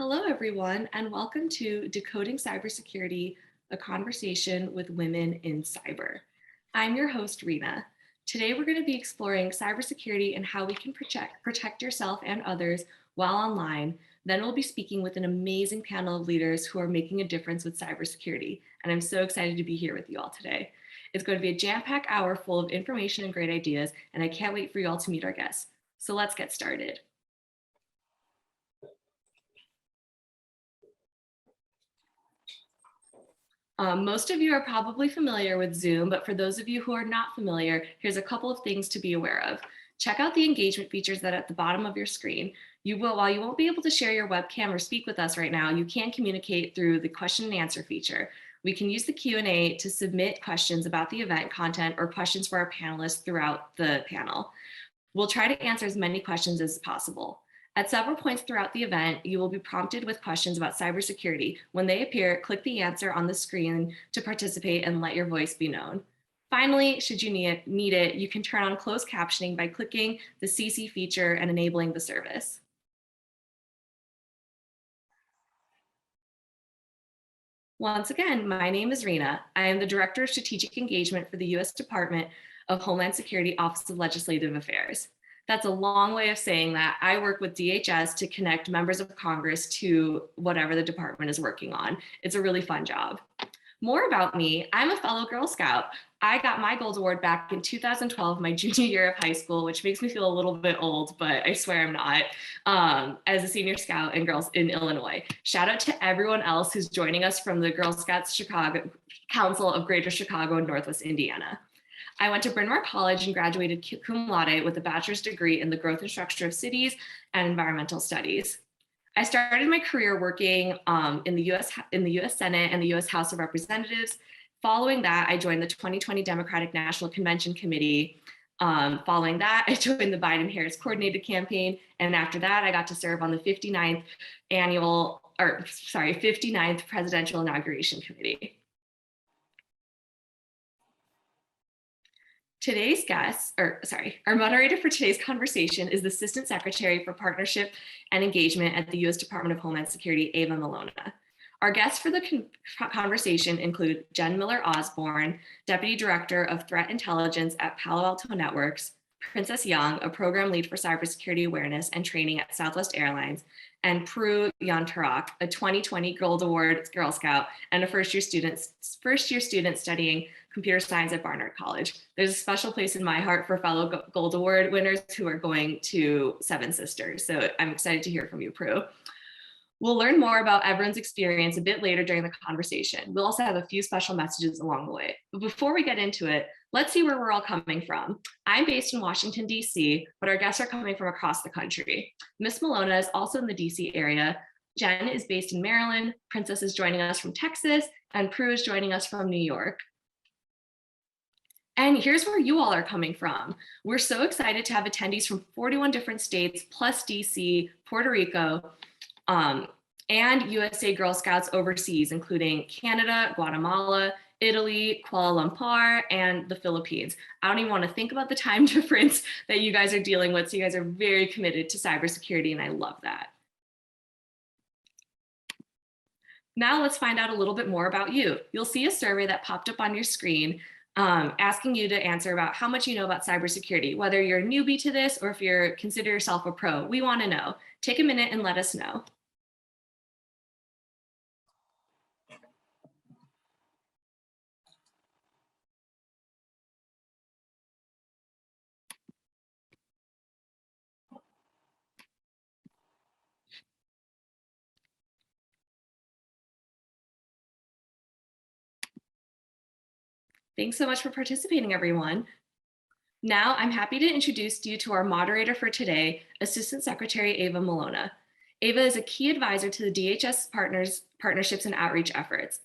Hello, everyone, and welcome to Decoding Cybersecurity, a conversation with women in cyber. I'm your host, Rena. Today, we're going to be exploring cybersecurity and how we can protect yourself and others while online. Then we'll be speaking with an amazing panel of leaders who are making a difference with cybersecurity. And I'm so excited to be here with you all today. It's going to be a jam-packed hour full of information and great ideas, and I can't wait for you all to meet our guests. So let's get started. Most of you are probably familiar with Zoom, but for those of you who are not familiar, here's a couple of things to be aware of. Check out the engagement features that are at the bottom of your screen. While you won't be able to share your webcam or speak with us right now, you can communicate through the question and answer feature. We can use the Q&A to submit questions about the event content or questions for our panelists throughout the panel. We'll try to answer as many questions as possible. At several points throughout the event, you will be prompted with questions about cybersecurity. When they appear, click the answer on the screen to participate and let your voice be known. Finally, should you need it, you can turn on closed captioning by clicking the CC feature and enabling the service. Once again, my name is Rena. I am the Director of Strategic Engagement for the U.S. Department of Homeland Security Office of Legislative Affairs. That's a long way of saying that I work with DHS to connect members of Congress to whatever the department is working on. It's a really fun job. More about me, I'm a fellow Girl Scout. I got my Gold Award back in 2012, my junior year of high school, which makes me feel a little bit old, but I swear I'm not, as a senior scout and girls in Illinois. Shout out to everyone else who's joining us from the Girl Scouts Chicago Council of Greater Chicago and Northwest Indiana. I went to Bryn Mawr College and graduated cum laude with a bachelor's degree in the growth and structure of cities and environmental studies. I started my career working in the U.S. Senate and the U.S. House of Representatives. Following that, I joined the 2020 Democratic National Convention Committee. Following that, I joined the Biden-Harris Coordinated Campaign. And after that, I got to serve on the 59th Presidential Inauguration Committee. Our moderator for today's conversation is the Assistant Secretary for Partnership and Engagement at the U.S. Department of Homeland Security, Ava Malona. Our guests for the conversation include Jen Miller-Osborne, Deputy Director of Threat Intelligence at Palo Alto Networks, Princess Young, a Program Lead for Cybersecurity Awareness and Training at Southwest Airlines, and Prue Yantarak, a 2020 Gold Award Girl Scout and a first-year student studying computer science at Barnard College. There's a special place in my heart for fellow Gold Award winners who are going to Seven Sisters. So I'm excited to hear from you, Prue. We'll learn more about everyone's experience a bit later during the conversation. We'll also have a few special messages along the way. But before we get into it, let's see where we're all coming from. I'm based in Washington, D.C., but our guests are coming from across the country. Miss Malona is also in the D.C. area. Jen is based in Maryland. Princess is joining us from Texas, and Prue is joining us from New York. And here's where you all are coming from. We're so excited to have attendees from 41 different states, plus DC, Puerto Rico, and USA Girl Scouts overseas, including Canada, Guatemala, Italy, Kuala Lumpur, and the Philippines. I don't even want to think about the time difference that you guys are dealing with. So you guys are very committed to cybersecurity, and I love that. Now let's find out a little bit more about you. You'll see a survey that popped up on your screen asking you to answer about how much you know about cybersecurity, whether you're a newbie to this or if you consider yourself a pro. We want to know. Take a minute and let us know. Thanks so much for participating, everyone. Now, I'm happy to introduce you to our moderator for today, Assistant Secretary Ava Malona. Ava is a key advisor to the DHS partnerships and outreach efforts.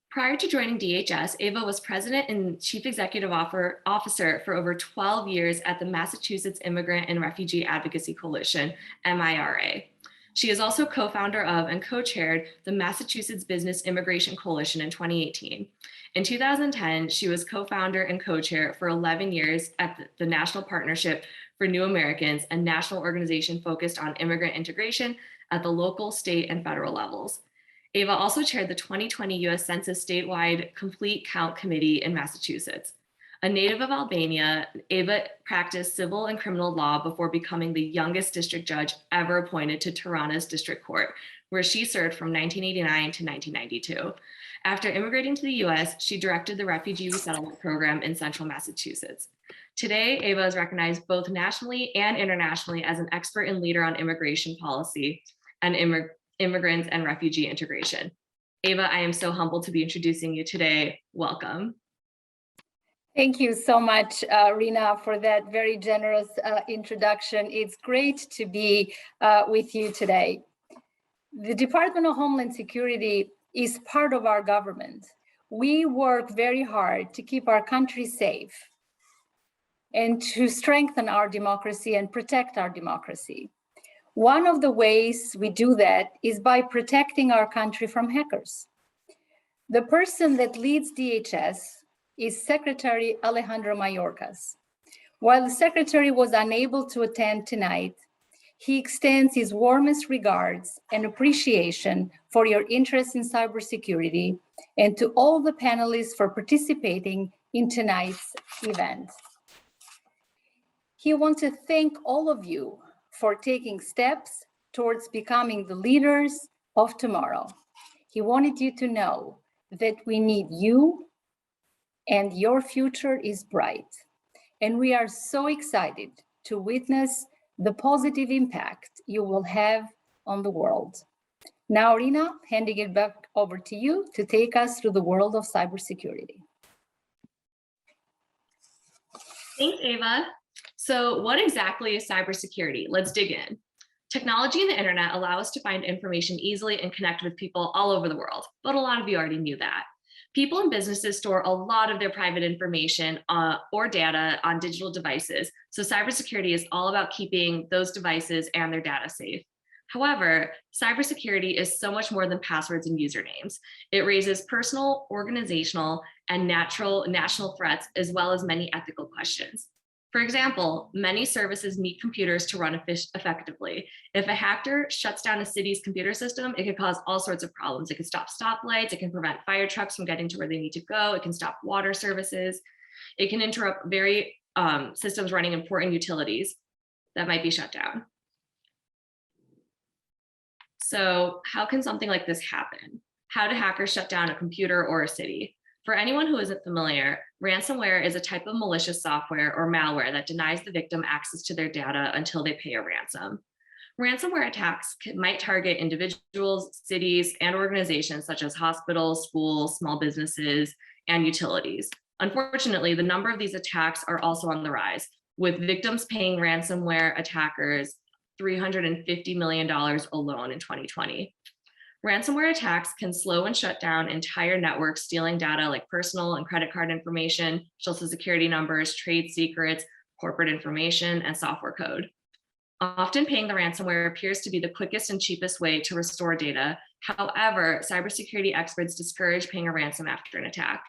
Prior to joining DHS, Ava was President and Chief Executive Officer for over 12 years at the Massachusetts Immigrant and Refugee Advocacy Coalition, MIRA. She is also co-founder of and co-chaired the Massachusetts Business Immigration Coalition in 2018. In 2010, she was co-founder and co-chair for 11 years at the National Partnership for New Americans, a national organization focused on immigrant integration, at the local, state, and federal levels. Ava also chaired the 2020 US Census statewide Complete Count Committee in Massachusetts. A native of Albania, Ava practiced civil and criminal law before becoming the youngest district judge ever appointed to Tirana's district court, where she served from 1989 to 1992. After immigrating to the US, she directed the refugee resettlement program in central Massachusetts. Today, Ava is recognized both nationally and internationally as an expert and leader on immigration policy and immigrants and refugee integration. Ava, I am so humbled to be introducing you today. Welcome. Thank you so much, Rina, for that very generous introduction. It's great to be with you today. The Department of Homeland Security is part of our government. We work very hard to keep our country safe and to strengthen our democracy and protect our democracy. One of the ways we do that is by protecting our country from hackers. The person that leads DHS is Secretary Alejandro Mayorkas. While the Secretary was unable to attend tonight, he extends his warmest regards and appreciation for your interest in cybersecurity and to all the panelists for participating in tonight's event. He wants to thank all of you for taking steps towards becoming the leaders of tomorrow. He wanted you to know that we need you and your future is bright. And we are so excited to witness the positive impact you will have on the world. Now, Rina, handing it back over to you to take us through the world of cybersecurity. Thanks, Ava. So what exactly is cybersecurity? Let's dig in. Technology and the internet allow us to find information easily and connect with people all over the world, but a lot of you already knew that. People and businesses store a lot of their private information or data on digital devices, so cybersecurity is all about keeping those devices and their data safe. However, cybersecurity is so much more than passwords and usernames. It raises personal, organizational, and national threats, as well as many ethical questions. For example, many services need computers to run effectively. If a hacker shuts down a city's computer system, it could cause all sorts of problems. It can stop stoplights, it can prevent fire trucks from getting to where they need to go, it can stop water services, it can interrupt very systems running important utilities that might be shut down. So how can something like this happen? How do hackers shut down a computer or a city? For anyone who isn't familiar, ransomware is a type of malicious software or malware that denies the victim access to their data until they pay a ransom. Ransomware attacks might target individuals, cities, and organizations such as hospitals, schools, small businesses, and utilities. Unfortunately, the number of these attacks are also on the rise, with victims paying ransomware attackers $350 million alone in 2020. Ransomware attacks can slow and shut down entire networks, stealing data like personal and credit card information, social security numbers, trade secrets, corporate information, and software code. Often paying the ransomware appears to be the quickest and cheapest way to restore data. However, cybersecurity experts discourage paying a ransom after an attack.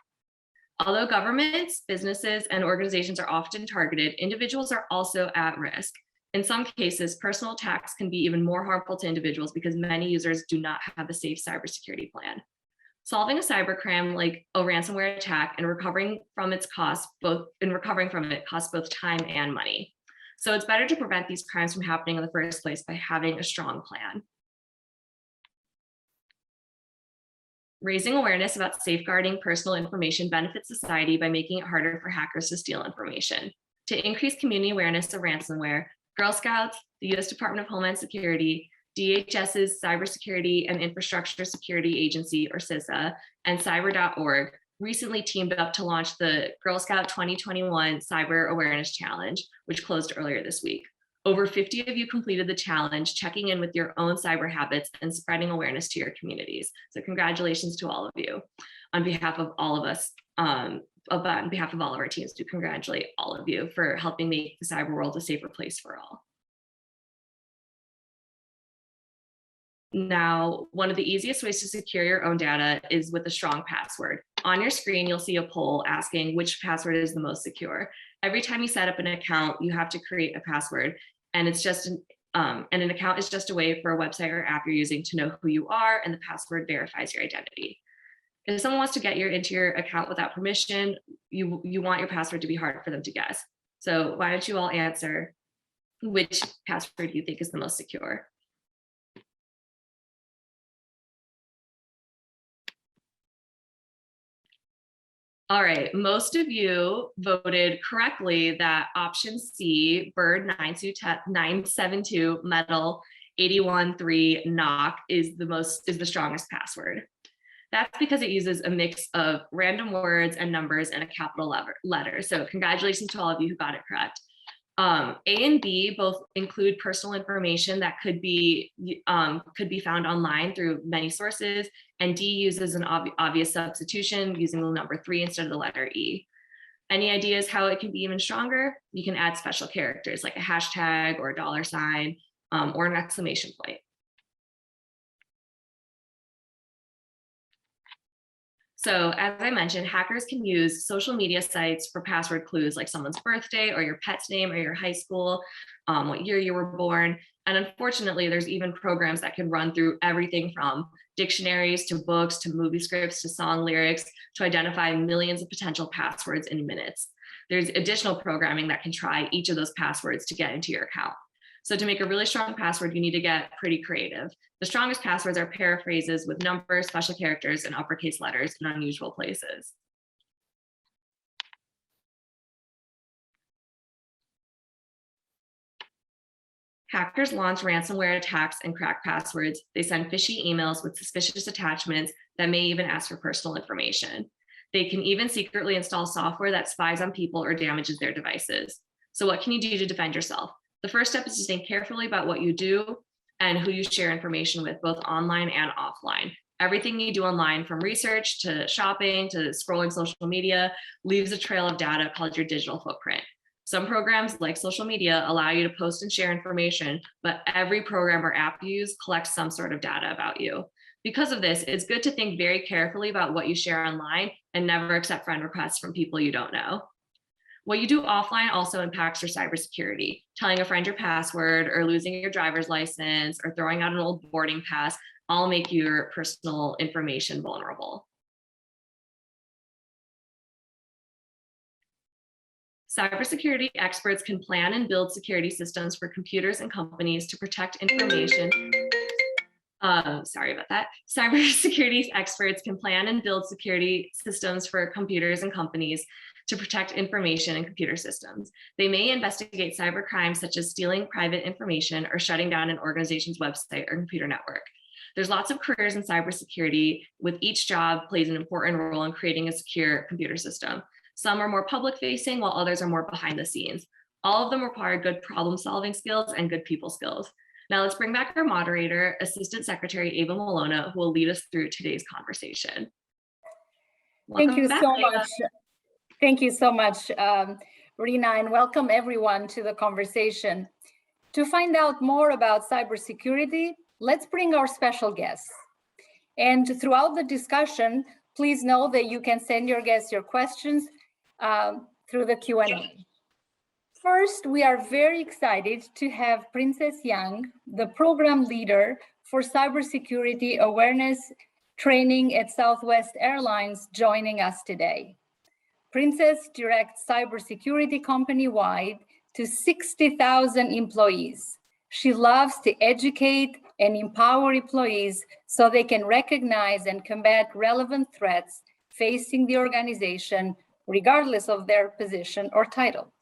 Although governments, businesses, and organizations are often targeted, individuals are also at risk. In some cases, personal attacks can be even more harmful to individuals because many users do not have a safe cybersecurity plan. Solving a cybercrime like a ransomware attack and recovering from it costs both time and money. So it's better to prevent these crimes from happening in the first place by having a strong plan. Raising awareness about safeguarding personal information benefits society by making it harder for hackers to steal information. To increase community awareness of ransomware, Girl Scouts, the US Department of Homeland Security, DHS's Cybersecurity and Infrastructure Security Agency, or CISA, and cyber.org recently teamed up to launch the Girl Scout 2021 Cyber Awareness Challenge, which closed earlier this week. Over 50 of you completed the challenge, checking in with your own cyber habits and spreading awareness to your communities. So congratulations to all of you. On behalf of all of us, on behalf of all of our teams, to congratulate all of you for helping make the cyber world a safer place for all. Now, one of the easiest ways to secure your own data is with a strong password. On your screen, you'll see a poll asking which password is the most secure. Every time you set up an account, you have to create a password, and it's just And an account is just a way for a website or app you're using to know who you are, and the password verifies your identity. If someone wants to get into your account without permission, you want your password to be hard for them to guess. So why don't you all answer which password you think is the most secure? All right, most of you voted correctly that option C, bird 972 metal 813 knock is the strongest password. That's because it uses a mix of random words and numbers and a capital letter. So congratulations to all of you who got it correct. A and B both include personal information that could be found online through many sources, and D uses an obvious substitution using the number 3 instead of the letter E. Any ideas how it can be even stronger? You can add special characters like a hashtag or a $sign or an exclamation point. So as I mentioned, hackers can use social media sites for password clues like someone's birthday or your pet's name or your high school, what year you were born. And unfortunately, there's even programs that can run through everything from dictionaries to books to movie scripts to song lyrics to identify millions of potential passwords in minutes. There's additional programming that can try each of those passwords to get into your account. So to make a really strong password, you need to get pretty creative. The strongest passwords are paraphrases with numbers, special characters, and uppercase letters in unusual places. Hackers launch ransomware attacks and crack passwords. They send fishy emails with suspicious attachments that may even ask for personal information. They can even secretly install software that spies on people or damages their devices. So what can you do to defend yourself? The first step is to think carefully about what you do and who you share information with, both online and offline. Everything you do online, from research to shopping to scrolling social media, leaves a trail of data called your digital footprint. Some programs, like social media, allow you to post and share information, but every program or app you use collects some sort of data about you. Because of this, it's good to think very carefully about what you share online and never accept friend requests from people you don't know. What you do offline also impacts your cybersecurity. Telling a friend your password or losing your driver's license or throwing out an old boarding pass all make your personal information vulnerable. Cybersecurity experts can plan and build security systems for computers and companies to protect information. Sorry about that. Cybersecurity experts can plan and build security systems for computers and companies to protect information and computer systems. They may investigate cyber crimes such as stealing private information or shutting down an organization's website or computer network. There's lots of careers in cybersecurity, with each job plays an important role in creating a secure computer system. Some are more public facing, while others are more behind the scenes. All of them require good problem solving skills and good people skills. Now let's bring back our moderator, Assistant Secretary Ava Malona, who will lead us through today's conversation. Thank you so much. Thank you so much, Rena, and welcome everyone to the conversation. To find out more about cybersecurity, let's bring our special guests. And throughout the discussion, please know that you can send your guests your questions through the Q&A. First, we are very excited to have Princess Young, the program leader for cybersecurity awareness training at Southwest Airlines, joining us today. Princess directs cybersecurity company-wide to 60,000 employees. She loves to educate and empower employees so they can recognize and combat relevant threats facing the organization, regardless of their position or title.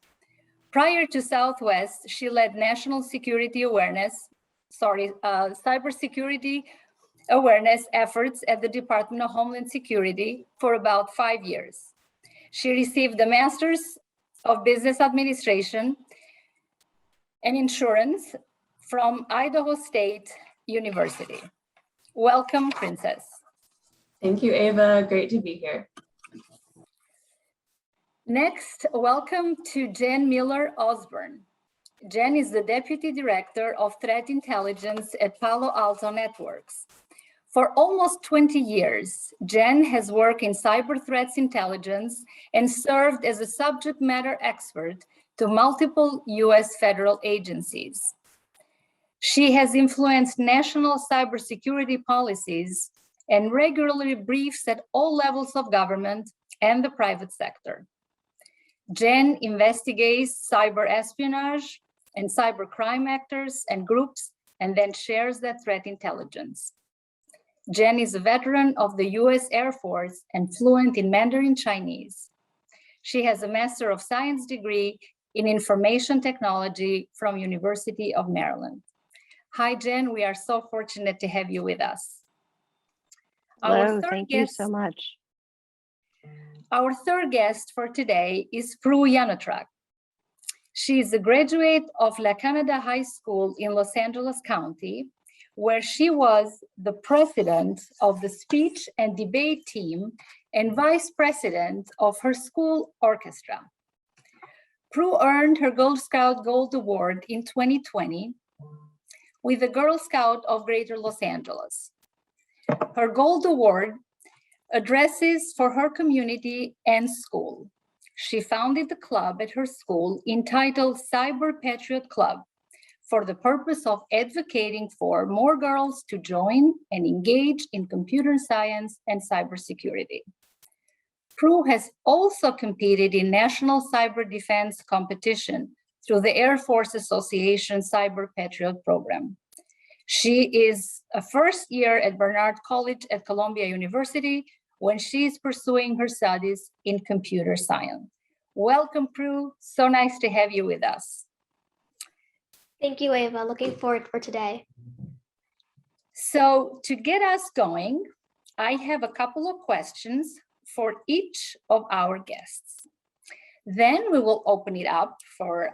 Prior to Southwest, she led cybersecurity awareness efforts at the Department of Homeland Security for about 5 years. She received a Master's of Business Administration and Insurance from Idaho State University. Welcome, Princess. Thank you, Ava. Great to be here. Next, welcome to Jen Miller Osborne. Jen is the Deputy Director of Threat Intelligence at Palo Alto Networks. For almost 20 years, Jen has worked in cyber threats intelligence and served as a subject matter expert to multiple US federal agencies. She has influenced national cybersecurity policies and regularly briefs at all levels of government and the private sector. Jen investigates cyber espionage and cybercrime actors and groups, and then shares that threat intelligence. Jen is a veteran of the US Air Force and fluent in Mandarin Chinese. She has a Master of Science degree in Information Technology from University of Maryland. Hi, Jen, we are so fortunate to have you with us. Hello, thank you so much. Our third guest for today is Prue Yanotrak. She is a graduate of La Canada High School in Los Angeles County, where she was the president of the speech and debate team and vice president of her school orchestra. Prue earned her Girl Scout Gold Award in 2020 with the Girl Scout of Greater Los Angeles. Her Gold Award addresses for her community and school. She founded the club at her school entitled Cyber Patriot Club for the purpose of advocating for more girls to join and engage in computer science and cybersecurity. Prue has also competed in national cyber defense competition through the Air Force Association Cyber Patriot program. She is a first year at Barnard College at Columbia University when she is pursuing her studies in computer science. Welcome, Prue. So nice to have you with us. Thank you, Ava. Looking forward for today. So to get us going, I have a couple of questions for each of our guests. Then we will open it up for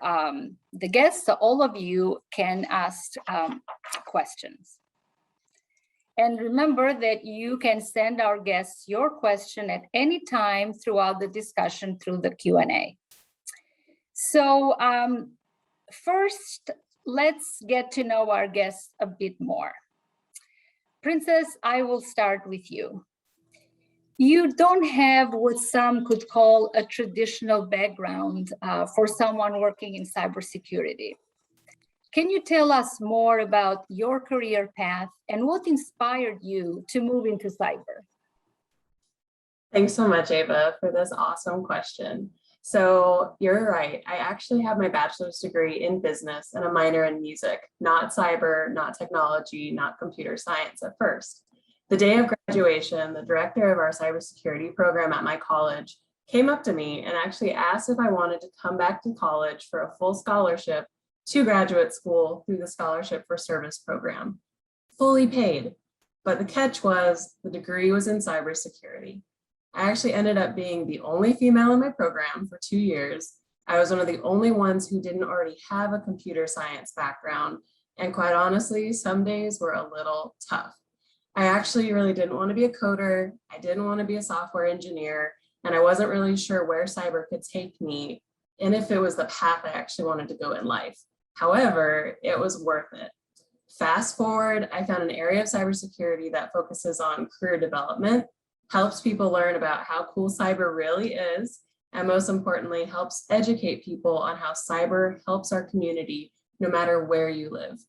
the guests, so all of you can ask questions. And remember that you can send our guests your question at any time throughout the discussion through the Q&A. So first, let's get to know our guests a bit more. Princess, I will start with you. You don't have what some could call a traditional background for someone working in cybersecurity. Can you tell us more about your career path and what inspired you to move into cyber? Thanks so much, Ava, for this awesome question. So you're right. I actually have my bachelor's degree in business and a minor in music, not cyber, not technology, not computer science at first. The day of graduation, the director of our cybersecurity program at my college came up to me and actually asked if I wanted to come back to college for a full scholarship to graduate school through the Scholarship for Service program, fully paid. But the catch was the degree was in cybersecurity. I actually ended up being the only female in my program for 2 years. I was one of the only ones who didn't already have a computer science background. And quite honestly, some days were a little tough. I actually really didn't want to be a coder. I didn't want to be a software engineer. And I wasn't really sure where cyber could take me and if it was the path I actually wanted to go in life. However, it was worth it. Fast forward, I found an area of cybersecurity that focuses on career development, helps people learn about how cool cyber really is, and most importantly, helps educate people on how cyber helps our community no matter where you live.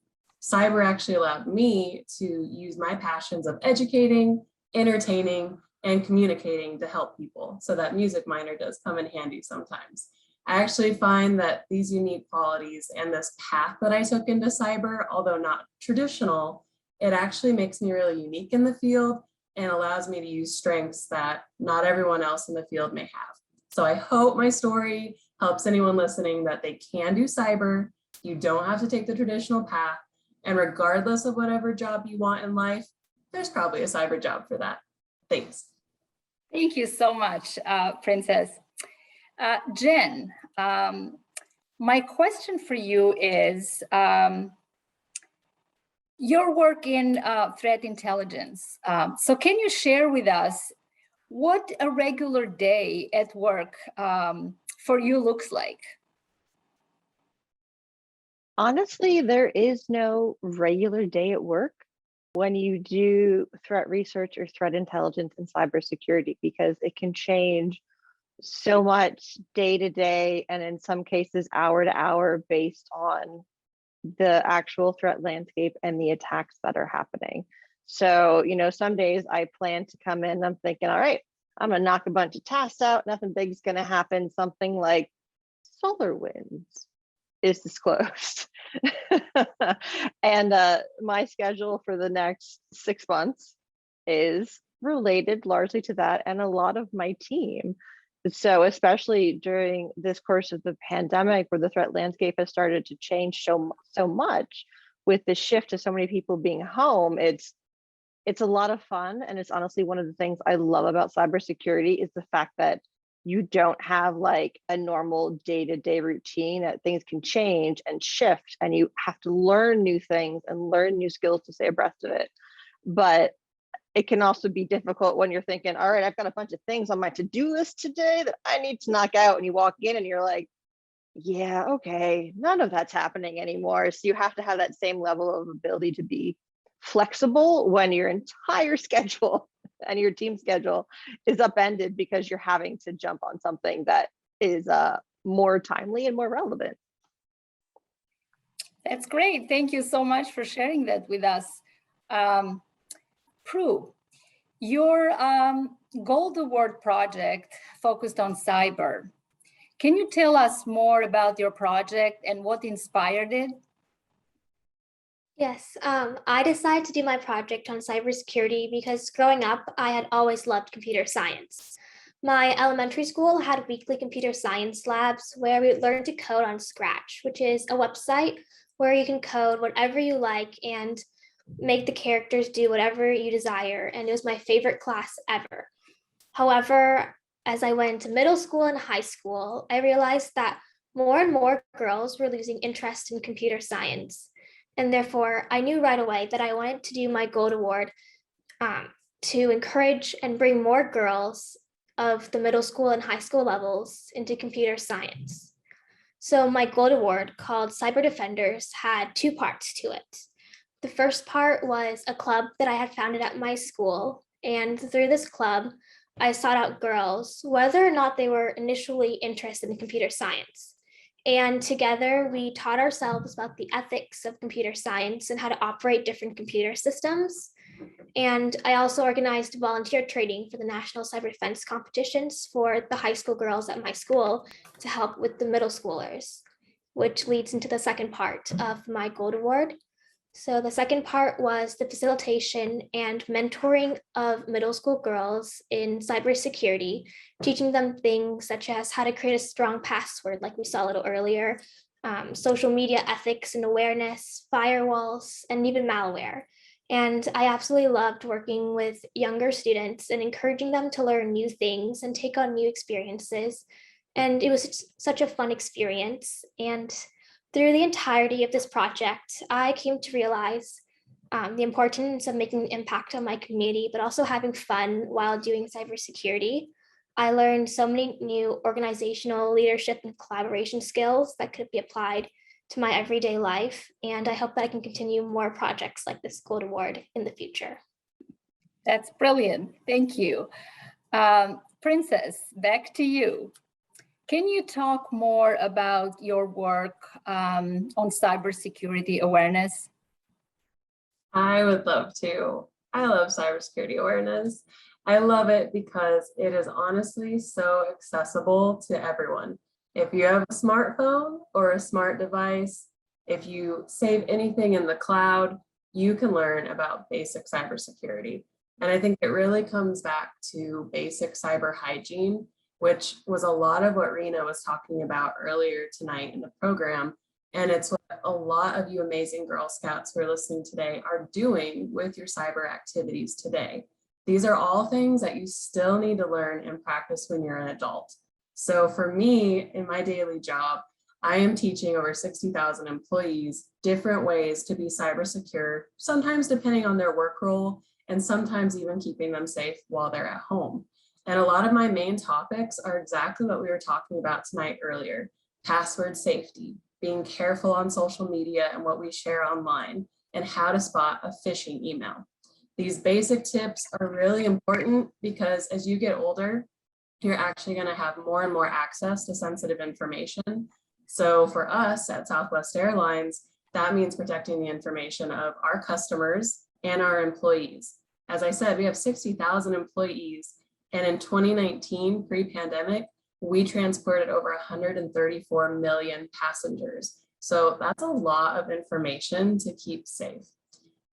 Cyber actually allowed me to use my passions of educating, entertaining, and communicating to help people. So that music minor does come in handy sometimes. I actually find that these unique qualities and this path that I took into cyber, although not traditional, it actually makes me really unique in the field and allows me to use strengths that not everyone else in the field may have. So I hope my story helps anyone listening that they can do cyber. You don't have to take the traditional path. And regardless of whatever job you want in life, there's probably a cyber job for that. Thanks. Thank you so much, Princess. Jen, my question for you is, your work in threat intelligence. So can you share with us what a regular day at work for you looks like? Honestly, there is no regular day at work when you do threat research or threat intelligence in cybersecurity, because it can change so much day to day, and in some cases hour to hour, based on the actual threat landscape and the attacks that are happening. So, some days I plan to come in, I'm thinking, all right, I'm gonna knock a bunch of tasks out, nothing big's gonna happen. Something like SolarWinds is disclosed. And my schedule for the next 6 months is related largely to that and a lot of my team. So especially during this course of the pandemic, where the threat landscape has started to change so much with the shift to so many people being home, it's a lot of fun. And it's honestly one of the things I love about cybersecurity is the fact that you don't have like a normal day-to-day routine, that things can change and shift, and you have to learn new things and learn new skills to stay abreast of it. But it can also be difficult when you're thinking, all right, I've got a bunch of things on my to-do list today that I need to knock out. And you walk in and you're like, yeah, okay, none of that's happening anymore. So you have to have that same level of ability to be flexible when your entire schedule and your team schedule is upended because you're having to jump on something that is more timely and more relevant. That's great. Thank you so much for sharing that with us. Prue, your Gold Award project focused on cyber. Can you tell us more about your project and what inspired it? Yes, I decided to do my project on cybersecurity because growing up, I had always loved computer science. My elementary school had weekly computer science labs where we learned to code on Scratch, which is a website where you can code whatever you like and make the characters do whatever you desire. And it was my favorite class ever. However, as I went to middle school and high school, I realized that more and more girls were losing interest in computer science. And therefore, I knew right away that I wanted to do my Gold Award to encourage and bring more girls of the middle school and high school levels into computer science. So my Gold Award, called Cyber Defenders, had 2 parts to it. The first part was a club that I had founded at my school. And through this club, I sought out girls, whether or not they were initially interested in computer science. And together we taught ourselves about the ethics of computer science and how to operate different computer systems. And I also organized volunteer training for the national cyber defense competitions for the high school girls at my school to help with the middle schoolers, which leads into the second part of my Gold Award. So the second part was the facilitation and mentoring of middle school girls in cybersecurity, teaching them things such as how to create a strong password, like we saw a little earlier, social media ethics and awareness, firewalls, and even malware. And I absolutely loved working with younger students and encouraging them to learn new things and take on new experiences. And it was such a fun experience. And through the entirety of this project, I came to realize the importance of making an impact on my community, but also having fun while doing cybersecurity. I learned so many new organizational leadership and collaboration skills that could be applied to my everyday life. And I hope that I can continue more projects like this Gold Award in the future. That's brilliant. Thank you. Princess, back to you. Can you talk more about your work on cybersecurity awareness? I would love to. I love cybersecurity awareness. I love it because it is honestly so accessible to everyone. If you have a smartphone or a smart device, if you save anything in the cloud, you can learn about basic cybersecurity. And I think it really comes back to basic cyber hygiene, which was a lot of what Rena was talking about earlier tonight in the program. And it's what a lot of you amazing Girl Scouts who are listening today are doing with your cyber activities today. These are all things that you still need to learn and practice when you're an adult. So for me, in my daily job, I am teaching over 60,000 employees different ways to be cyber secure, sometimes depending on their work role, and sometimes even keeping them safe while they're at home. And a lot of my main topics are exactly what we were talking about tonight earlier: password safety, being careful on social media and what we share online, and how to spot a phishing email. These basic tips are really important because as you get older, you're actually going to have more and more access to sensitive information. So for us at Southwest Airlines, That means protecting the information of our customers and our employees. As I said, we have 60,000 employees, and in 2019, pre-pandemic, we transported over 134 million passengers. So that's a lot of information to keep safe.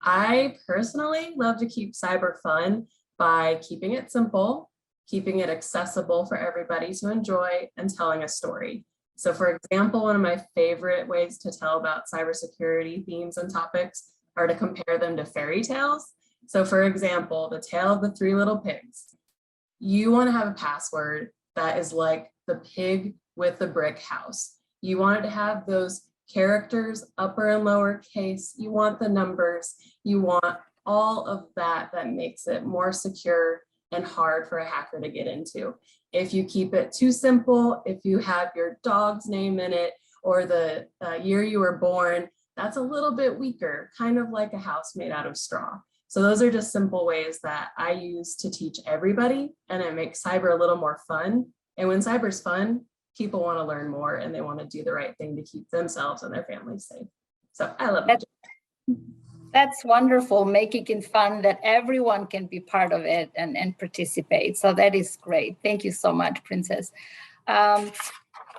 I personally love to keep cyber fun by keeping it simple, keeping it accessible for everybody to enjoy, and telling a story. So for example, one of my favorite ways to tell about cybersecurity themes and topics are to compare them to fairy tales. So for example, the tale of the three little pigs. You want to have a password that is like the pig with the brick house. You want it to have those characters, upper and lower case. You want the numbers. You want all of that makes it more secure and hard for a hacker to get into. If you keep it too simple, if you have your dog's name in it or the year you were born, that's a little bit weaker, kind of like a house made out of straw. So those are just simple ways that I use to teach everybody, and it makes cyber a little more fun. And when cyber's fun, people want to learn more and they want to do the right thing to keep themselves and their families safe. So I love it. That's wonderful, making it fun that everyone can be part of it and participate. So that is great. Thank you so much, Princess. I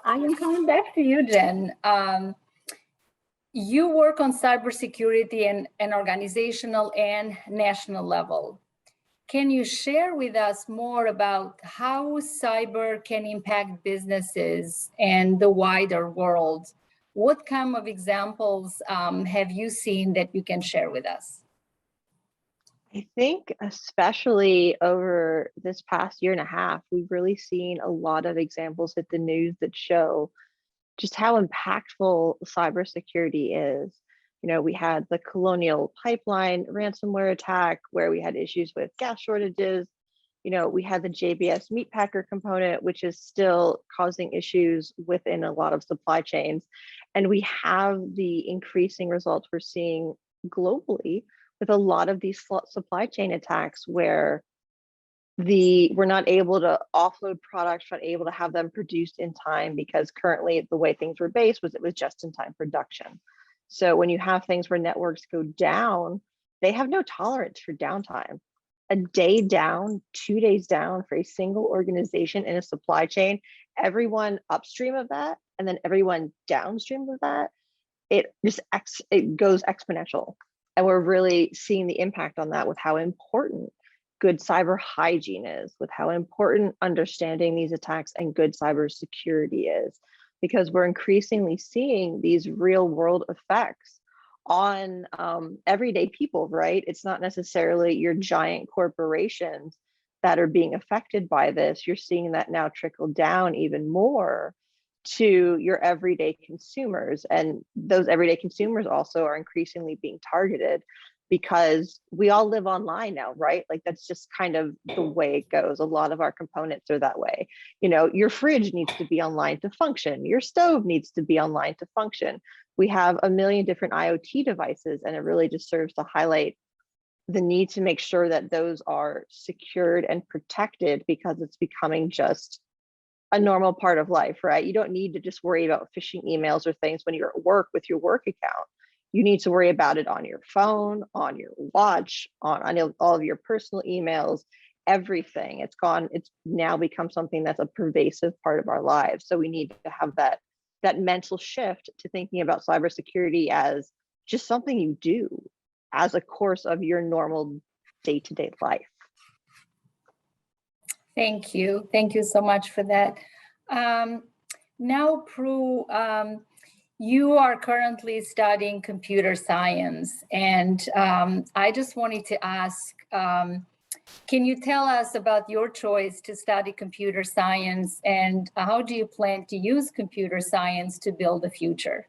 am coming back to you, Jen. You work on cybersecurity and an organizational and national level. Can you share with us more about how cyber can impact businesses and the wider world? What kind of examples have you seen that you can share with us? I think especially over this past year and a half, we've really seen a lot of examples hit the news that show just how impactful cybersecurity is. You know, we had the Colonial Pipeline ransomware attack where we had issues with gas shortages. You know, we had the JBS meatpacker component, which is still causing issues within a lot of supply chains. And we have the increasing results we're seeing globally with a lot of these supply chain attacks where we're not able to offload products, not able to have them produced in time, because currently the way things were based was it was just in time production. So when you have things where networks go down, they have no tolerance for downtime. A day down, 2 days down for a single organization in a supply chain, everyone upstream of that, and then everyone downstream of that, it goes exponential. And we're really seeing the impact on that with how important good cyber hygiene is, with how important understanding these attacks and good cybersecurity is, because we're increasingly seeing these real world effects on everyday people, right? It's not necessarily your giant corporations that are being affected by this. You're seeing that now trickle down even more to your everyday consumers. And those everyday consumers also are increasingly being targeted because we all live online now, right? Like that's just kind of the way it goes. A lot of our components are that way. You know, your fridge needs to be online to function. Your stove needs to be online to function. We have a million different IoT devices, and it really just serves to highlight the need to make sure that those are secured and protected, because it's becoming just a normal part of life, right? You don't need to just worry about phishing emails or things when you're at work with your work account. You need to worry about it on your phone, on your watch, on all of your personal emails, everything. It's now become something that's a pervasive part of our lives. So we need to have that mental shift to thinking about cybersecurity as just something you do as a course of your normal day-to-day life. Thank you. Thank you so much for that. Now, Prue, you are currently studying computer science, and I just wanted to ask, can you tell us about your choice to study computer science, and how do you plan to use computer science to build the future?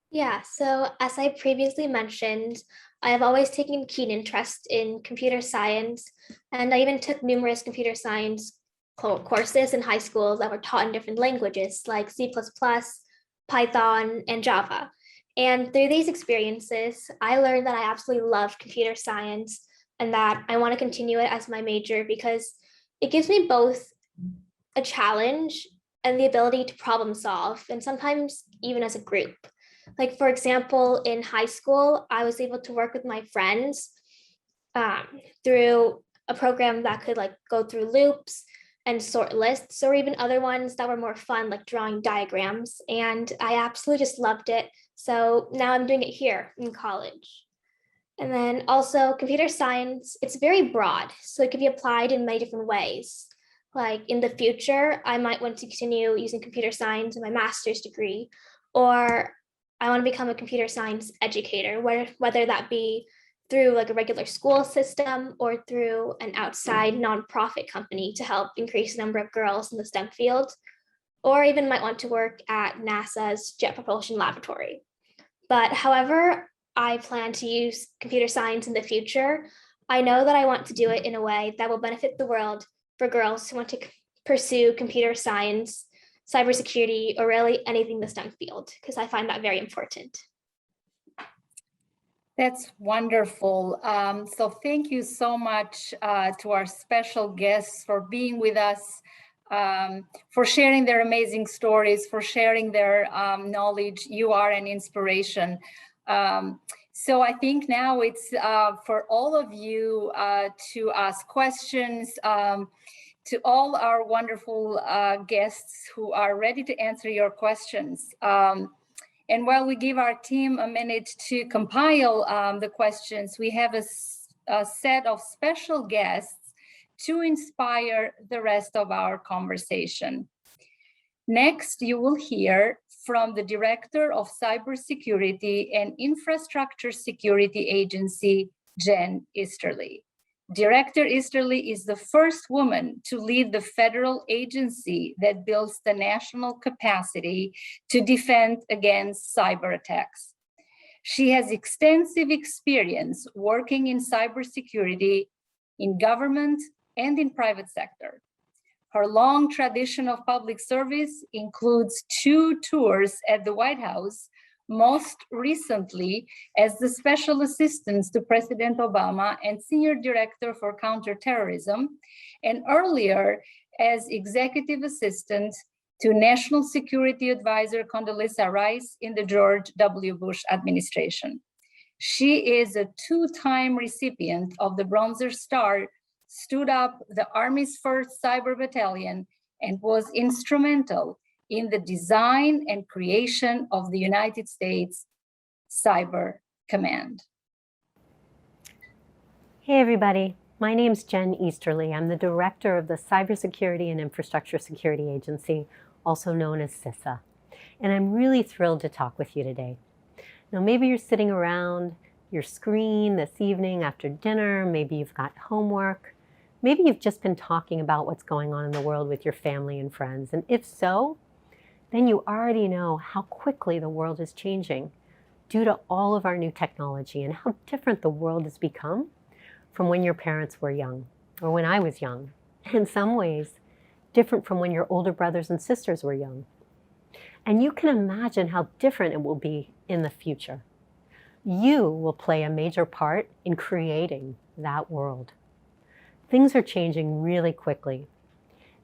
Yeah, so as I previously mentioned, I have always taken a keen interest in computer science, and I even took numerous computer science courses in high school that were taught in different languages like C++, Python, and Java. And through these experiences, I learned that I absolutely love computer science and that I want to continue it as my major because it gives me both a challenge and the ability to problem solve, and sometimes even as a group. Like, for example, in high school, I was able to work with my friends through a program that could like go through loops and sort lists, or even other ones that were more fun, like drawing diagrams. And I absolutely just loved it. So now I'm doing it here in college. And then also computer science, it's very broad. So it can be applied in many different ways. Like in the future, I might want to continue using computer science in my master's degree, or I want to become a computer science educator, whether that be through like a regular school system or through an outside nonprofit company to help increase the number of girls in the STEM field, or even might want to work at NASA's Jet Propulsion Laboratory. But however I plan to use computer science in the future, I know that I want to do it in a way that will benefit the world for girls who want to pursue computer science, cybersecurity, or really anything in the STEM field, because I find that very important. That's wonderful. So thank you so much to our special guests for being with us, for sharing their amazing stories, for sharing their knowledge. You are an inspiration. So I think now it's for all of you to ask questions to all our wonderful guests who are ready to answer your questions. And while we give our team a minute to compile the questions, we have a set of special guests to inspire the rest of our conversation. Next, you will hear from the Director of Cybersecurity and Infrastructure Security Agency, Jen Easterly. Director Easterly is the first woman to lead the federal agency that builds the national capacity to defend against cyber attacks. She has extensive experience working in cybersecurity in government and in private sector. Her long tradition of public service includes 2 tours at the White House, most recently as the Special Assistant to President Obama and Senior Director for Counterterrorism, and earlier as Executive Assistant to National Security Advisor Condoleezza Rice in the George W. Bush administration. She is a 2-time recipient of the Bronze Star, stood up the Army's first cyber battalion, and was instrumental in the design and creation of the United States Cyber Command. Hey everybody, my name's Jen Easterly. I'm the Director of the Cybersecurity and Infrastructure Security Agency, also known as CISA. And I'm really thrilled to talk with you today. Now maybe you're sitting around your screen this evening after dinner, maybe you've got homework, maybe you've just been talking about what's going on in the world with your family and friends. And if so, then you already know how quickly the world is changing due to all of our new technology and how different the world has become from when your parents were young or when I was young. In some ways, different from when your older brothers and sisters were young. And you can imagine how different it will be in the future. You will play a major part in creating that world. Things are changing really quickly.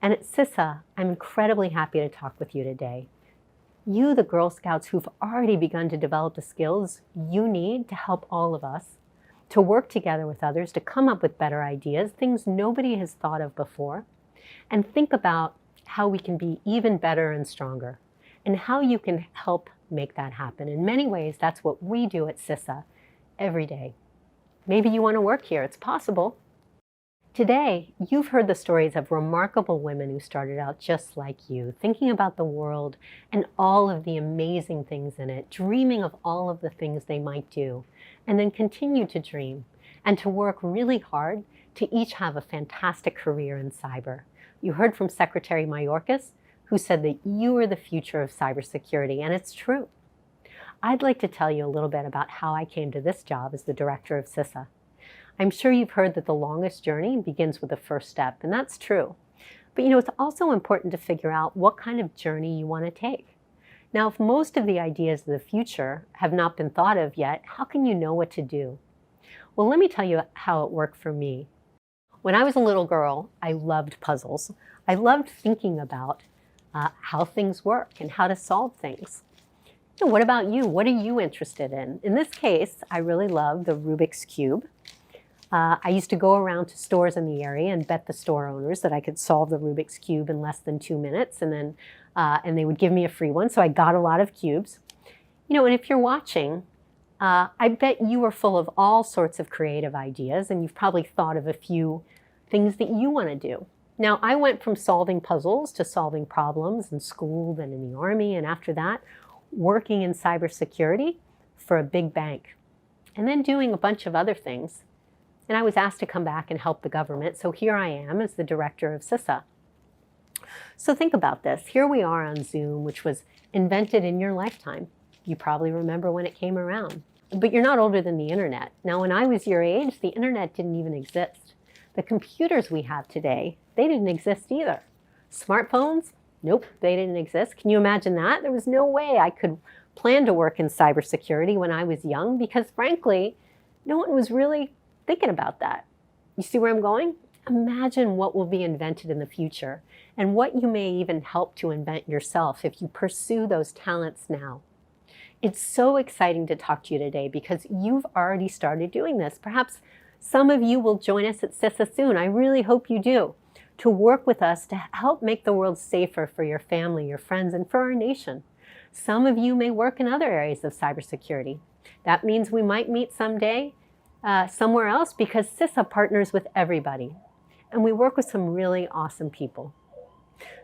And at CISA, I'm incredibly happy to talk with you today. You, the Girl Scouts who've already begun to develop the skills you need to help all of us to work together with others, to come up with better ideas, things nobody has thought of before, and think about how we can be even better and stronger, and how you can help make that happen. In many ways, that's what we do at CISA every day. Maybe you want to work here, it's possible. Today, you've heard the stories of remarkable women who started out just like you, thinking about the world and all of the amazing things in it, dreaming of all of the things they might do, and then continue to dream and to work really hard to each have a fantastic career in cyber. You heard from Secretary Mayorkas, who said that you are the future of cybersecurity, and it's true. I'd like to tell you a little bit about how I came to this job as the director of CISA. I'm sure you've heard that the longest journey begins with the first step, and that's true. But it's also important to figure out what kind of journey you want to take. Now, if most of the ideas of the future have not been thought of yet, how can you know what to do? Well, let me tell you how it worked for me. When I was a little girl, I loved puzzles. I loved thinking about how things work and how to solve things. What about you? What are you interested in? In this case, I really love the Rubik's Cube. I used to go around to stores in the area and bet the store owners that I could solve the Rubik's Cube in less than 2 minutes, and they would give me a free one. So I got a lot of cubes. And if you're watching, I bet you are full of all sorts of creative ideas, and you've probably thought of a few things that you want to do. Now, I went from solving puzzles to solving problems in school, then in the Army, and after that, working in cybersecurity for a big bank, and then doing a bunch of other things. And I was asked to come back and help the government, so here I am as the director of CISA. So think about this. Here we are on Zoom, which was invented in your lifetime. You probably remember when it came around, but you're not older than the internet. Now, when I was your age, the internet didn't even exist. The computers we have today, they didn't exist either. Smartphones, nope, they didn't exist. Can you imagine that? There was no way I could plan to work in cybersecurity when I was young because, frankly, no one was really thinking about that. You see where I'm going? Imagine what will be invented in the future and what you may even help to invent yourself if you pursue those talents now. It's so exciting to talk to you today because you've already started doing this. Perhaps some of you will join us at CISA soon. I really hope you do, to work with us to help make the world safer for your family, your friends, and for our nation. Some of you may work in other areas of cybersecurity. That means we might meet someday somewhere else because CISA partners with everybody. And we work with some really awesome people.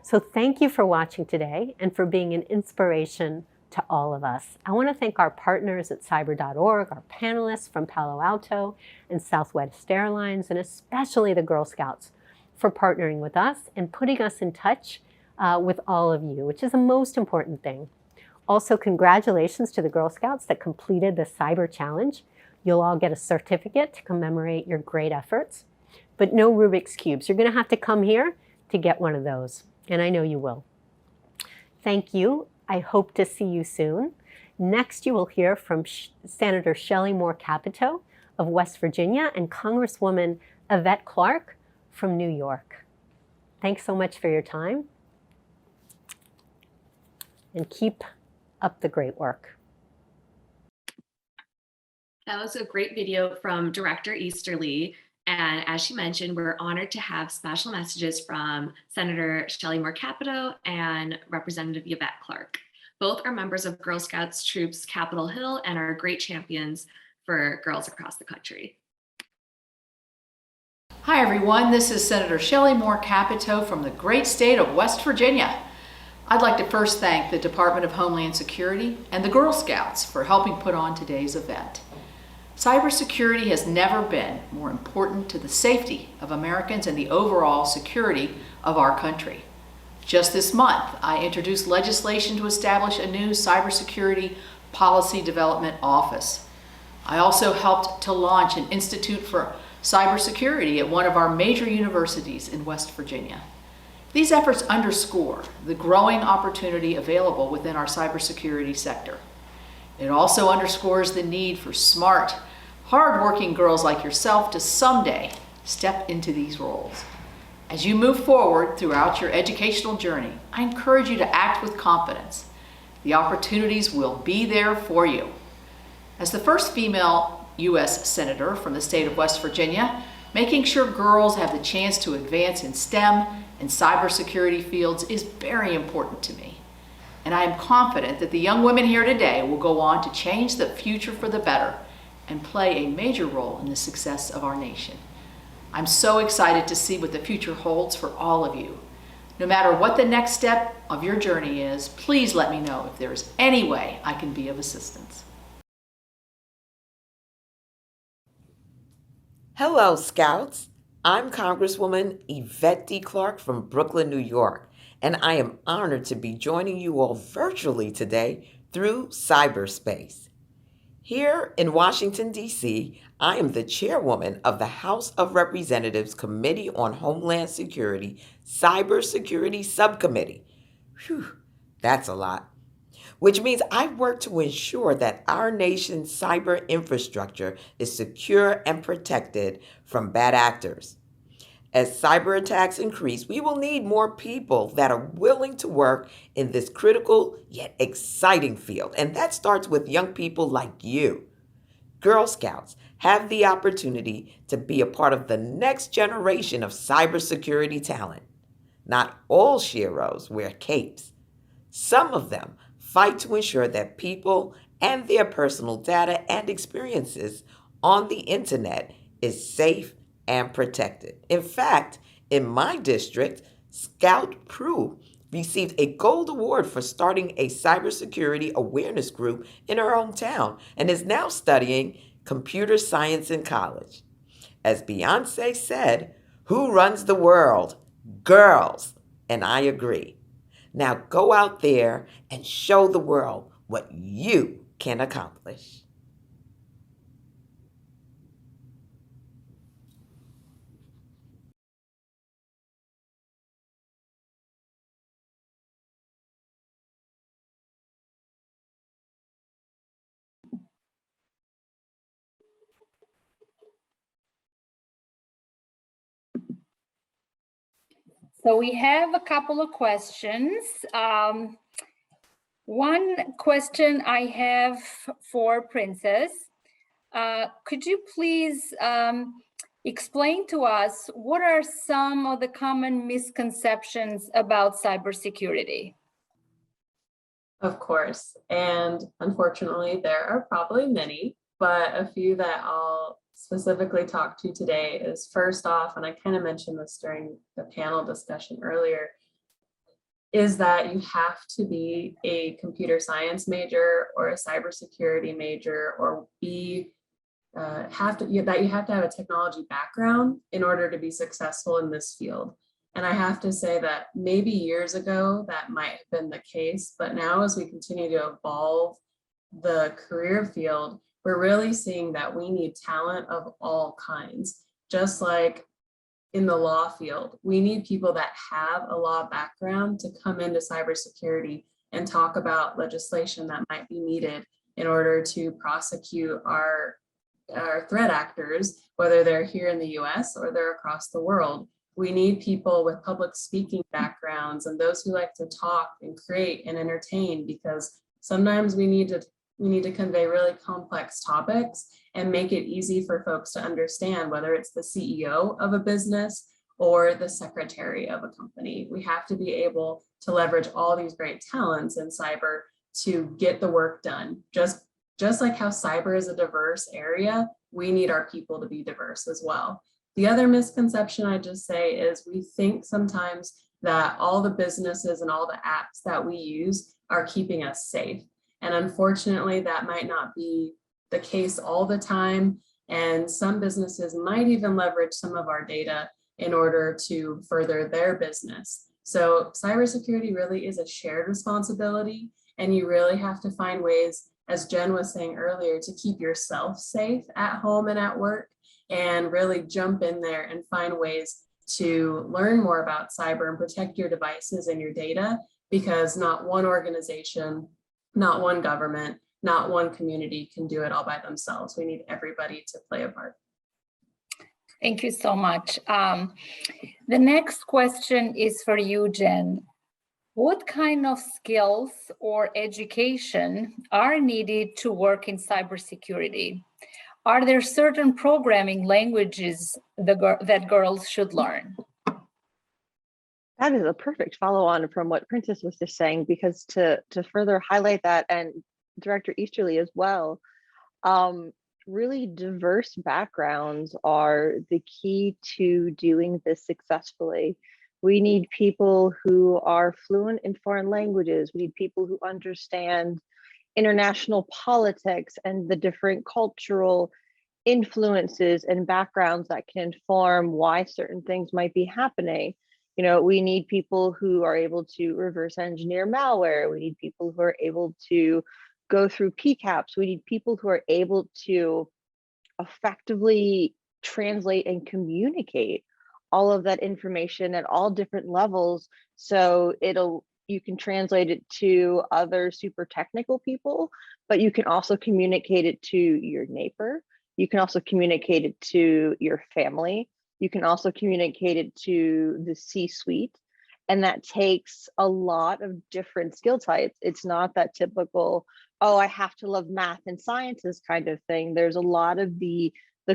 So thank you for watching today and for being an inspiration to all of us. I want to thank our partners at cyber.org, our panelists from Palo Alto and Southwest Airlines, and especially the Girl Scouts for partnering with us and putting us in touch with all of you, which is the most important thing. Also, congratulations to the Girl Scouts that completed the Cyber Challenge. You'll all get a certificate to commemorate your great efforts, but no Rubik's Cubes. You're going to have to come here to get one of those, and I know you will. Thank you. I hope to see you soon. Next, you will hear from Senator Shelley Moore Capito of West Virginia and Congresswoman Yvette Clarke from New York. Thanks so much for your time, and keep up the great work. That was a great video from Director Easterly. And as she mentioned, we're honored to have special messages from Senator Shelley Moore Capito and Representative Yvette Clarke. Both are members of Girl Scouts Troops Capitol Hill and are great champions for girls across the country. Hi everyone, this is Senator Shelley Moore Capito from the great state of West Virginia. I'd like to first thank the Department of Homeland Security and the Girl Scouts for helping put on today's event. Cybersecurity has never been more important to the safety of Americans and the overall security of our country. Just this month, I introduced legislation to establish a new cybersecurity policy development office. I also helped to launch an Institute for Cybersecurity at one of our major universities in West Virginia. These efforts underscore the growing opportunity available within our cybersecurity sector. It also underscores the need for smart, hardworking girls like yourself to someday step into these roles. As you move forward throughout your educational journey, I encourage you to act with confidence. The opportunities will be there for you. As the first female U.S. Senator from the state of West Virginia, making sure girls have the chance to advance in STEM and cybersecurity fields is very important to me. And I am confident that the young women here today will go on to change the future for the better and play a major role in the success of our nation. I'm so excited to see what the future holds for all of you. No matter what the next step of your journey is, please let me know if there is any way I can be of assistance. Hello, Scouts. I'm Congresswoman Yvette D. Clarke from Brooklyn, New York, and I am honored to be joining you all virtually today through cyberspace. Here in Washington, D.C., I am the chairwoman of the House of Representatives Committee on Homeland Security Cybersecurity Subcommittee. Whew, that's a lot. Which means I work to ensure that our nation's cyber infrastructure is secure and protected from bad actors. As cyber attacks increase, we will need more people that are willing to work in this critical yet exciting field. And that starts with young people like you. Girl Scouts have the opportunity to be a part of the next generation of cybersecurity talent. Not all sheroes wear capes. Some of them fight to ensure that people and their personal data and experiences on the internet is safe and protected. In fact, in my district, Scout Prue received a gold award for starting a cybersecurity awareness group in her hometown and is now studying computer science in college. As Beyonce said, who runs the world? Girls. And I agree. Now go out there and show the world what you can accomplish. So we have a couple of questions. One question I have for Princess. Could you please explain to us what are some of the common misconceptions about cybersecurity? Of course. And unfortunately, there are probably many, but a few that I'll specifically talk to today is first off, and I kind of mentioned this during the panel discussion earlier, is that you have to be a computer science major or a cybersecurity major or be you have to have a technology background in order to be successful in this field. And I have to say that maybe years ago that might have been the case, but now as we continue to evolve the career field, we're really seeing that we need talent of all kinds. Just like in the law field, we need people that have a law background to come into cybersecurity and talk about legislation that might be needed in order to prosecute our threat actors, whether they're here in the US or they're across the world. We need people with public speaking backgrounds and those who like to talk and create and entertain, because sometimes we need to convey really complex topics and make it easy for folks to understand, whether it's the CEO of a business or the secretary of a company. We have to be able to leverage all these great talents in cyber to get the work done. Just like how cyber is a diverse area, we need our people to be diverse as well. The other misconception I just say is we think sometimes that all the businesses and all the apps that we use are keeping us safe. And unfortunately, that might not be the case all the time. And some businesses might even leverage some of our data in order to further their business. So cybersecurity really is a shared responsibility, and you really have to find ways, as Jen was saying earlier, to keep yourself safe at home and at work, and really jump in there and find ways to learn more about cyber and protect your devices and your data, because not one organization, not one government, not one community can do it all by themselves. We need everybody to play a part. Thank you so much. The next question is for you, Jen. What kind of skills or education are needed to work in cybersecurity? Are there certain programming languages that girls should learn? That is a perfect follow-on from what Princess was just saying, because to further highlight that, and Director Easterly as well, really diverse backgrounds are the key to doing this successfully. We need people who are fluent in foreign languages. We need people who understand international politics and the different cultural influences and backgrounds that can inform why certain things might be happening. You know, we need people who are able to reverse engineer malware. We need people who are able to go through PCAPs. We need people who are able to effectively translate and communicate all of that information at all different levels, so you can translate it to other super technical people, but you can also communicate it to your neighbor. You can also communicate it to your family. You can also communicate it to the C-suite. And that takes a lot of different skill types. It's not that typical, oh, I have to love math and sciences kind of thing. There's a lot of the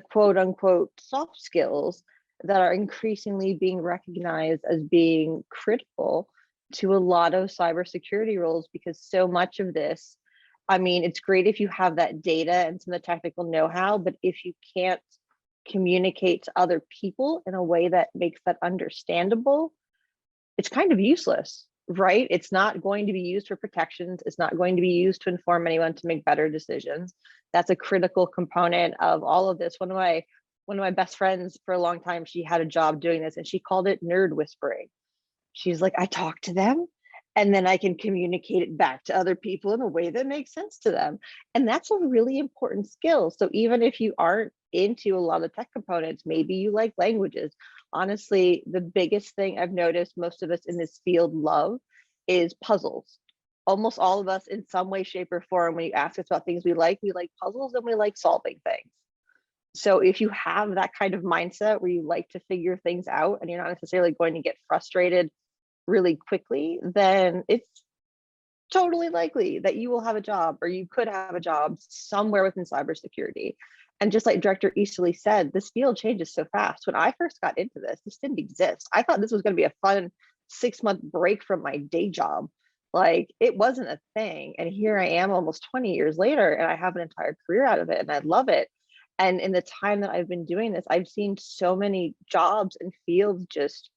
quote unquote soft skills that are increasingly being recognized as being critical to a lot of cybersecurity roles, because so much of this, I mean, it's great if you have that data and some of the technical know-how, but if you can't communicate to other people in a way that makes that understandable, it's kind of useless, right? It's not going to be used for protections. It's not going to be used to inform anyone to make better decisions. That's a critical component of all of this. One of my best friends for a long time, she had a job doing this and she called it nerd whispering. She's like, I talk to them and then I can communicate it back to other people in a way that makes sense to them. And that's a really important skill. So even if you aren't into a lot of tech components, maybe you like languages. Honestly, the biggest thing I've noticed most of us in this field love is puzzles. Almost all of us in some way, shape, or form, when you ask us about things we like puzzles and we like solving things. So if you have that kind of mindset where you like to figure things out and you're not necessarily going to get frustrated really quickly, then it's totally likely that you will have a job, or you could have a job somewhere within cybersecurity. And just like Director Easterly said, this field changes so fast. When I first got into this didn't exist. I thought this was going to be a fun 6-month break from my day job. Like, it wasn't a thing. And here I am almost 20 years later, and I have an entire career out of it, and I love it. And in the time that I've been doing this, I've seen so many jobs and fields just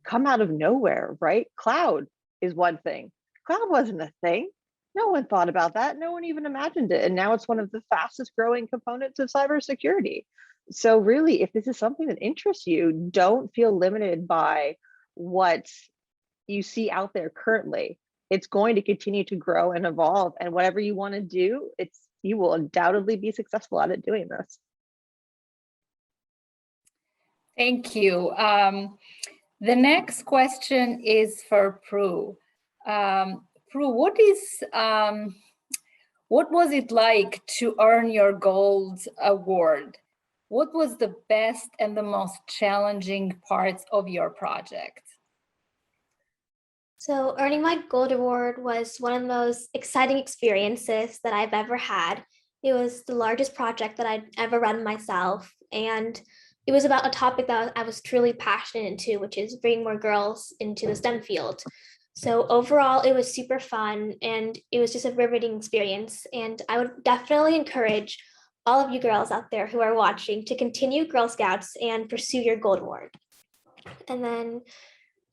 come out of nowhere, right? Cloud is one thing. Cloud wasn't a thing. No one thought about that. No one even imagined it. And now it's one of the fastest growing components of cybersecurity. So really, if this is something that interests you, don't feel limited by what you see out there currently. It's going to continue to grow and evolve. And whatever you want to do, you will undoubtedly be successful at it doing this. Thank you. The next question is for Prue. Prue, what was it like to earn your Gold Award? What was the best and the most challenging parts of your project? So earning my Gold Award was one of the most exciting experiences that I've ever had. It was the largest project that I'd ever run myself, and it was about a topic that I was truly passionate into, which is bringing more girls into the STEM field. So overall, it was super fun, and it was just a riveting experience. And I would definitely encourage all of you girls out there who are watching to continue Girl Scouts and pursue your Gold Award. And then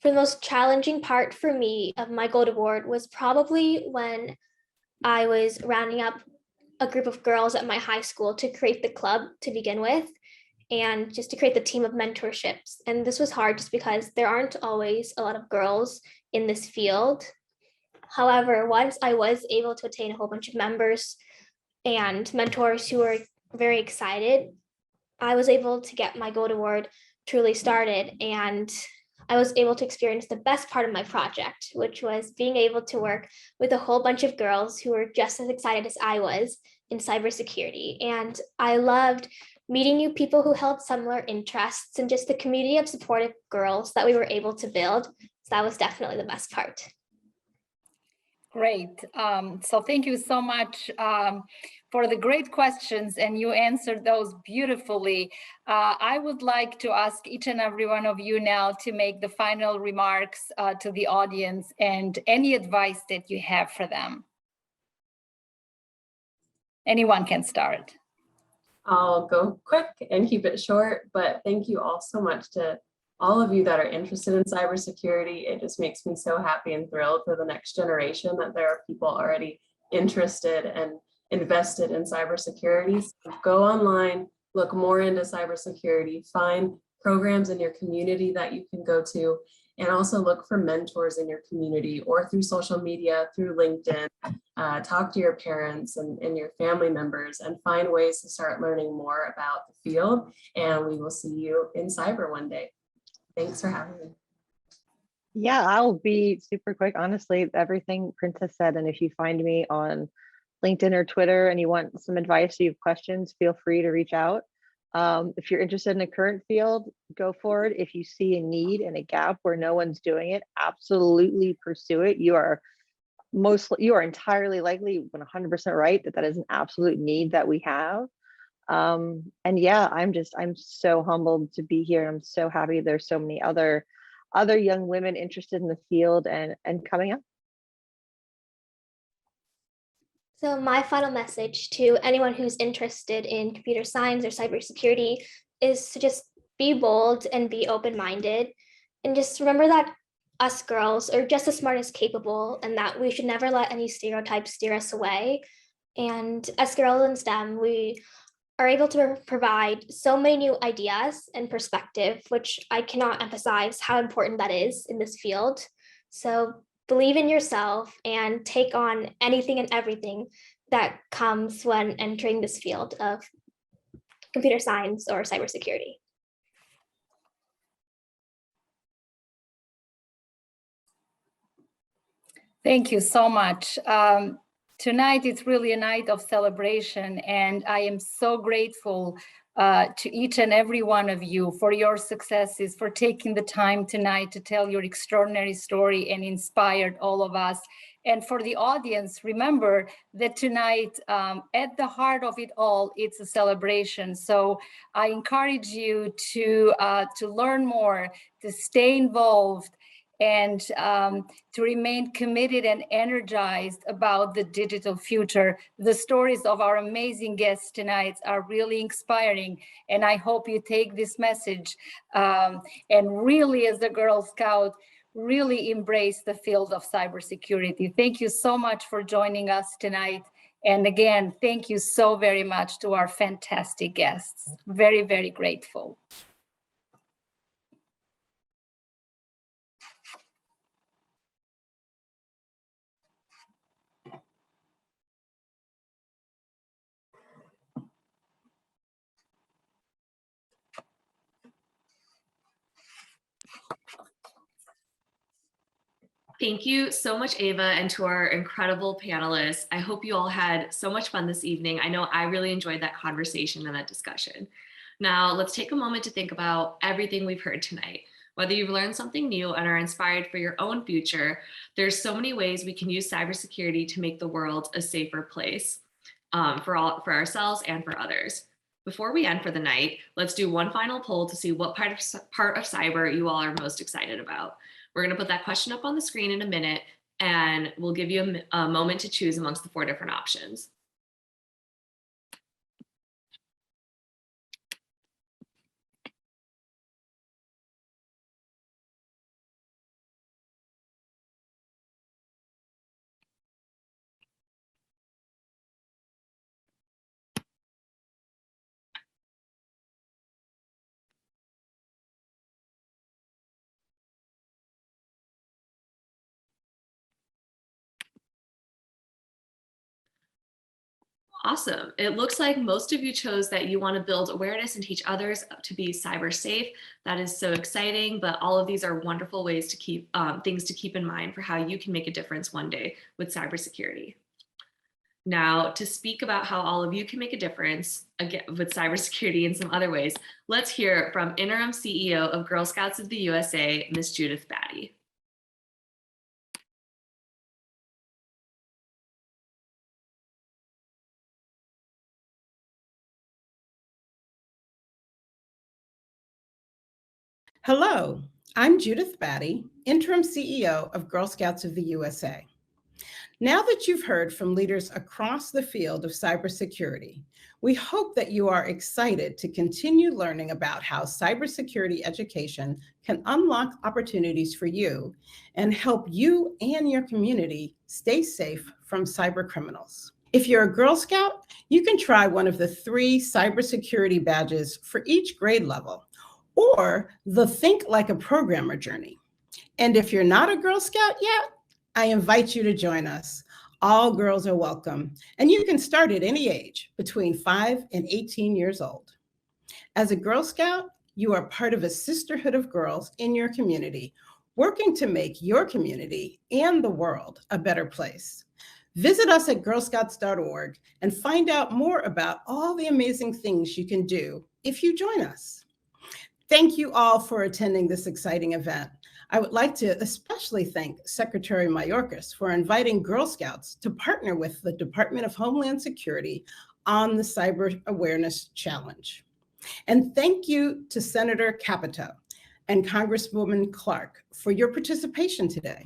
for the most challenging part for me of my Gold Award was probably when I was rounding up a group of girls at my high school to create the club to begin with, and just to create the team of mentorships. And this was hard just because there aren't always a lot of girls in this field. However, once I was able to attain a whole bunch of members and mentors who were very excited, I was able to get my Gold Award truly started. And I was able to experience the best part of my project, which was being able to work with a whole bunch of girls who were just as excited as I was in cybersecurity. And I loved meeting new people who held similar interests and just the community of supportive girls that we were able to build. So that was definitely the best part. Great. So thank you so much for the great questions, and you answered those beautifully. I would like to ask each and every one of you now to make the final remarks to the audience and any advice that you have for them. Anyone can start. I'll go quick and keep it short, but thank you all so much to all of you that are interested in cybersecurity. It just makes me so happy and thrilled for the next generation that there are people already interested and invested in cybersecurity. So go online, look more into cybersecurity, find programs in your community that you can go to, and also look for mentors in your community or through social media, through LinkedIn. Talk to your parents and your family members and find ways to start learning more about the field. And we will see you in cyber one day. Thanks for having me. Yeah, I'll be super quick. Honestly, everything Princess said. And if you find me on LinkedIn or Twitter and you want some advice or you have questions, feel free to reach out. If you're interested in a current field, go for it. If you see a need and a gap where no one's doing it, absolutely pursue it. You are entirely likely 100% right that is an absolute need that we have. And yeah, I'm so humbled to be here. I'm so happy there's so many other young women interested in the field and coming up. So my final message to anyone who's interested in computer science or cybersecurity is to just be bold and be open-minded. And just remember that us girls are just as smart as capable, and that we should never let any stereotypes steer us away. And as girls in STEM, we are able to provide so many new ideas and perspective, which I cannot emphasize how important that is in this field. So believe in yourself and take on anything and everything that comes when entering this field of computer science or cybersecurity. Thank you so much. Tonight, it's really a night of celebration, and I am so grateful to each and every one of you for your successes, for taking the time tonight to tell your extraordinary story and inspired all of us. And for the audience, remember that tonight, at the heart of it all, it's a celebration. So I encourage you to learn more, to stay involved, and to remain committed and energized about the digital future. The stories of our amazing guests tonight are really inspiring, and I hope you take this message and really, as a Girl Scout, really embrace the field of cybersecurity. Thank you so much for joining us tonight. And again, thank you so very much to our fantastic guests. Very, very grateful. Thank you so much, Ava, and to our incredible panelists. I hope you all had so much fun this evening. I know I really enjoyed that conversation and that discussion. Now, let's take a moment to think about everything we've heard tonight. Whether you've learned something new and are inspired for your own future, there's so many ways we can use cybersecurity to make the world a safer place for ourselves and for others. Before we end for the night, let's do one final poll to see what part of cyber you all are most excited about. We're going to put that question up on the screen in a minute, and we'll give you a moment to choose amongst the 4 different options. Awesome. It looks like most of you chose that you want to build awareness and teach others to be cyber safe. That is so exciting, but all of these are wonderful ways to keep things to keep in mind for how you can make a difference one day with cybersecurity. Now, to speak about how all of you can make a difference again with cybersecurity in some other ways, let's hear from Interim CEO of Girl Scouts of the USA, Ms. Judith Batty. Hello, I'm Judith Batty, Interim CEO of Girl Scouts of the USA. Now that you've heard from leaders across the field of cybersecurity, we hope that you are excited to continue learning about how cybersecurity education can unlock opportunities for you and help you and your community stay safe from cyber criminals. If you're a Girl Scout, you can try one of the 3 cybersecurity badges for each grade level, or the Think Like a Programmer journey. And if you're not a Girl Scout yet, I invite you to join us. All girls are welcome, and you can start at any age between 5 and 18 years old. As a Girl Scout, you are part of a sisterhood of girls in your community, working to make your community and the world a better place. Visit us at girlscouts.org and find out more about all the amazing things you can do if you join us. Thank you all for attending this exciting event. I would like to especially thank Secretary Mayorkas for inviting Girl Scouts to partner with the Department of Homeland Security on the Cyber Awareness Challenge. And thank you to Senator Capito and Congresswoman Clark for your participation today.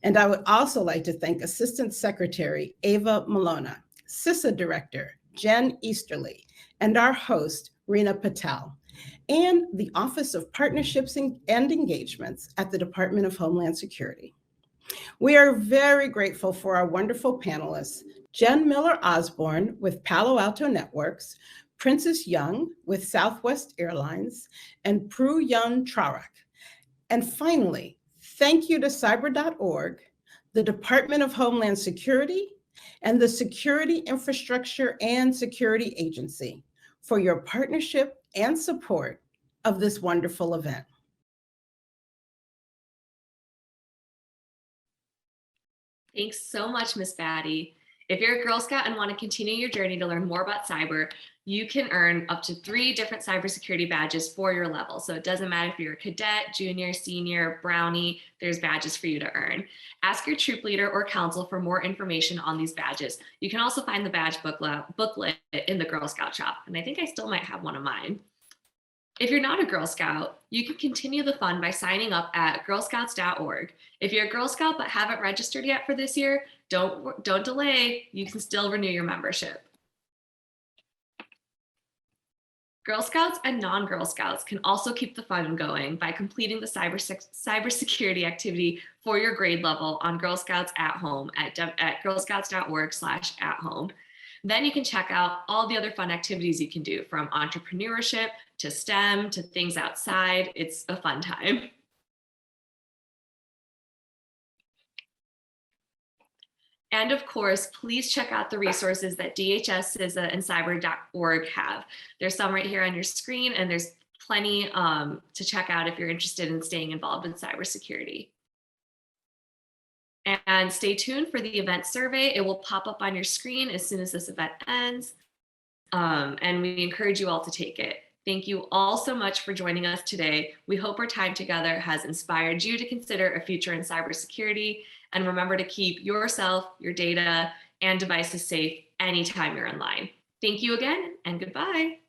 And I would also like to thank Assistant Secretary Ava Malona, CISA Director Jen Easterly, and our host, Rena Patel, and the Office of Partnerships and Engagements at the Department of Homeland Security. We are very grateful for our wonderful panelists, Jen Miller Osborne with Palo Alto Networks, Princess Young with Southwest Airlines, and Prue Yun Trarak. And finally, thank you to cyber.org, the Department of Homeland Security, and the Security Infrastructure and Security Agency for your partnership and support of this wonderful event. Thanks so much, Miss Batty. If you're a Girl Scout and want to continue your journey to learn more about cyber, you can earn up to 3 different cybersecurity badges for your level. So it doesn't matter if you're a cadet, junior, senior, brownie, there's badges for you to earn. Ask your troop leader or council for more information on these badges. You can also find the badge booklet in the Girl Scout shop, and I think I still might have one of mine. If you're not a Girl Scout, you can continue the fun by signing up at girlscouts.org. If you're a Girl Scout but haven't registered yet for this year, don't delay. You can still renew your membership. Girl Scouts and non-Girl Scouts can also keep the fun going by completing the cybersecurity activity for your grade level on Girl Scouts at Home at girlscouts.org/at-home. Then you can check out all the other fun activities you can do, from entrepreneurship to STEM to things outside. It's a fun time. And of course, please check out the resources that DHS, CISA, and cyber.org have. There's some right here on your screen, and there's plenty to check out if you're interested in staying involved in cybersecurity. And stay tuned for the event survey. It will pop up on your screen as soon as this event ends. And we encourage you all to take it. Thank you all so much for joining us today. We hope our time together has inspired you to consider a future in cybersecurity. And remember to keep yourself, your data, and devices safe anytime you're online. Thank you again, and goodbye.